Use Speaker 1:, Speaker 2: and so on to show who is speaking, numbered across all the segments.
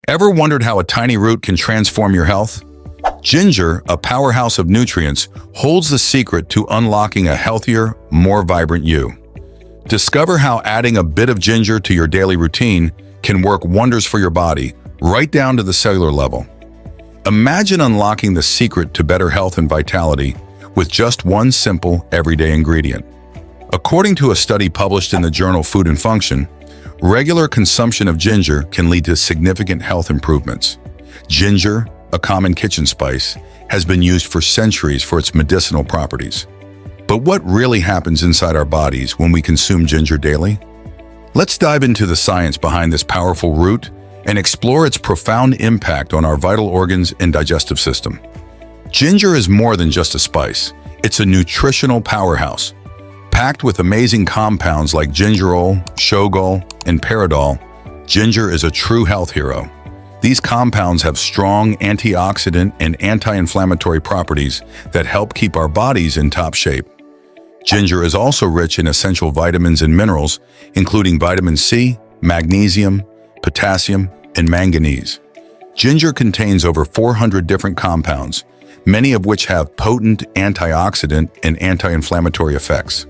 Speaker 1: Ever wondered how a tiny root can transform your health? Ginger, a powerhouse of nutrients, holds the secret to unlocking a healthier, more vibrant you. Discover how adding a bit of ginger to your daily routine can work wonders for your body, right down to the cellular level. Imagine unlocking the secret to better health and vitality with just one simple, everyday ingredient. According to a study published in the journal Food and Function, regular consumption of ginger can lead to significant health improvements. Ginger, a common kitchen spice, has been used for centuries for its medicinal properties. But what really happens inside our bodies when we consume ginger daily? Let's dive into the science behind this powerful root and explore its profound impact on our vital organs and digestive system. Ginger is more than just a spice. It's a nutritional powerhouse. Packed with amazing compounds like gingerol, shogal, and peridol, ginger is a true health hero. These compounds have strong antioxidant and anti-inflammatory properties that help keep our bodies in top shape. Ginger is also rich in essential vitamins and minerals, including vitamin C, magnesium, potassium, and manganese. Ginger contains over 400 different compounds, many of which have potent antioxidant and anti-inflammatory effects.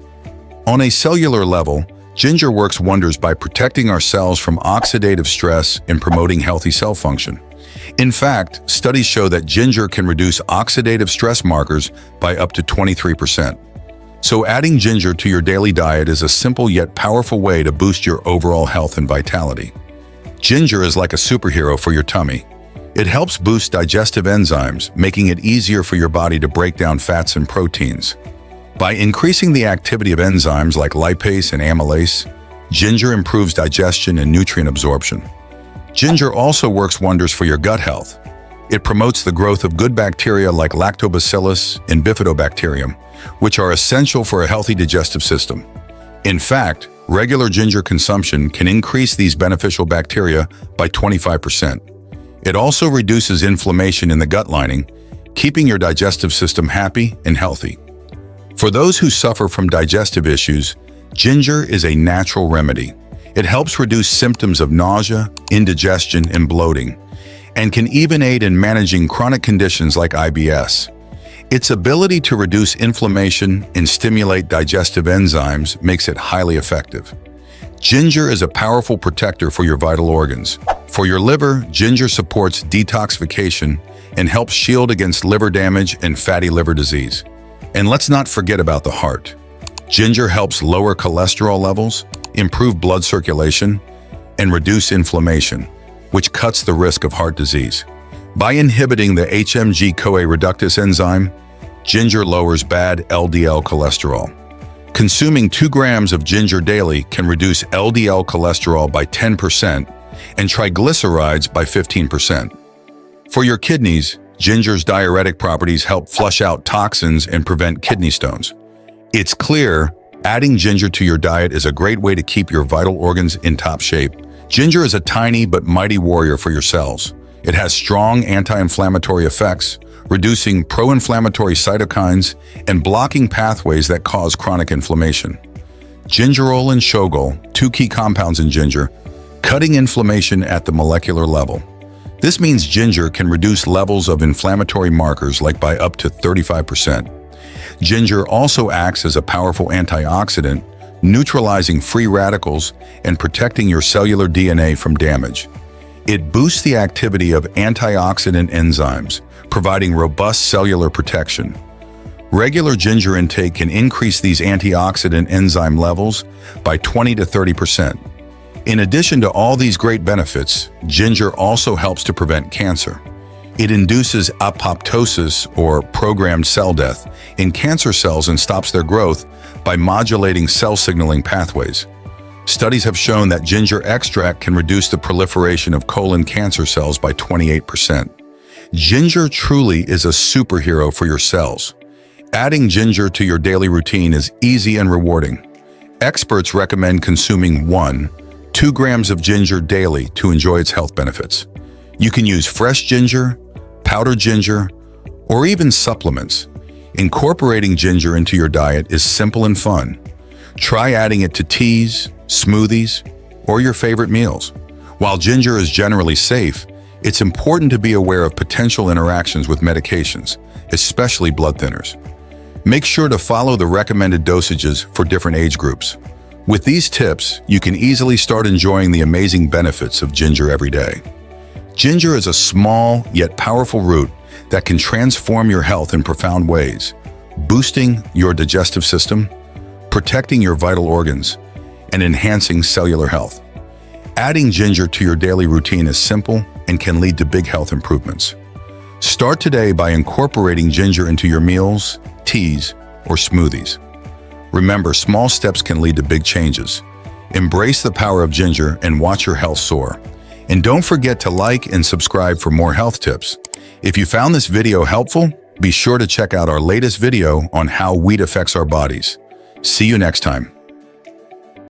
Speaker 1: On a cellular level, ginger works wonders by protecting our cells from oxidative stress and promoting healthy cell function. In fact, studies show that ginger can reduce oxidative stress markers by up to 23%. So adding ginger to your daily diet is a simple yet powerful way to boost your overall health and vitality. Ginger is like a superhero for your tummy. It helps boost digestive enzymes, making it easier for your body to break down fats and proteins. By increasing the activity of enzymes like lipase and amylase, ginger improves digestion and nutrient absorption. Ginger also works wonders for your gut health. It promotes the growth of good bacteria like lactobacillus and bifidobacterium, which are essential for a healthy digestive system. In fact, regular ginger consumption can increase these beneficial bacteria by 25%. It also reduces inflammation in the gut lining, keeping your digestive system happy and healthy. For those who suffer from digestive issues, ginger is a natural remedy. It helps reduce symptoms of nausea, indigestion, and bloating, and can even aid in managing chronic conditions like IBS. Its ability to reduce inflammation and stimulate digestive enzymes makes it highly effective. Ginger is a powerful protector for your vital organs. For your liver, ginger supports detoxification and helps shield against liver damage and fatty liver disease. And let's not forget about the heart. Ginger helps lower cholesterol levels, improve blood circulation, and reduce inflammation, which cuts the risk of heart disease. By inhibiting the HMG-CoA reductase enzyme, ginger lowers bad LDL cholesterol. Consuming 2 grams of ginger daily can reduce LDL cholesterol by 10% and triglycerides by 15%. For your kidneys, ginger's diuretic properties help flush out toxins and prevent kidney stones. It's clear, adding ginger to your diet is a great way to keep your vital organs in top shape. Ginger is a tiny but mighty warrior for your cells. It has strong anti-inflammatory effects, reducing pro-inflammatory cytokines and blocking pathways that cause chronic inflammation. Gingerol and shogal, 2 key compounds in ginger, cutting inflammation at the molecular level. This means ginger can reduce levels of inflammatory markers like by up to 35%. Ginger also acts as a powerful antioxidant, neutralizing free radicals and protecting your cellular DNA from damage. It boosts the activity of antioxidant enzymes, providing robust cellular protection. Regular ginger intake can increase these antioxidant enzyme levels by 20 to 30%. In addition to all these great benefits, ginger also helps to prevent cancer. It induces apoptosis, or programmed cell death, in cancer cells and stops their growth by modulating cell signaling pathways. Studies have shown that ginger extract can reduce the proliferation of colon cancer cells by 28%. Ginger truly is a superhero for your cells. Adding ginger to your daily routine is easy and rewarding. Experts recommend consuming 2 grams of ginger daily to enjoy its health benefits. You can use fresh ginger, powdered ginger, or even supplements. Incorporating ginger into your diet is simple and fun. Try adding it to teas, smoothies, or your favorite meals. While ginger is generally safe, It's important to be aware of potential interactions with medications, especially blood thinners. Make sure to follow the recommended dosages for different age groups. With these tips, you can easily start enjoying the amazing benefits of ginger every day. Ginger is a small yet powerful root that can transform your health in profound ways, boosting your digestive system, protecting your vital organs, and enhancing cellular health. Adding ginger to your daily routine is simple and can lead to big health improvements. Start today by incorporating ginger into your meals, teas, or smoothies. Remember, small steps can lead to big changes. Embrace the power of ginger and watch your health soar. And don't forget to like and subscribe for more health tips. If you found this video helpful, be sure to check out our latest video on how wheat affects our bodies. See you next time.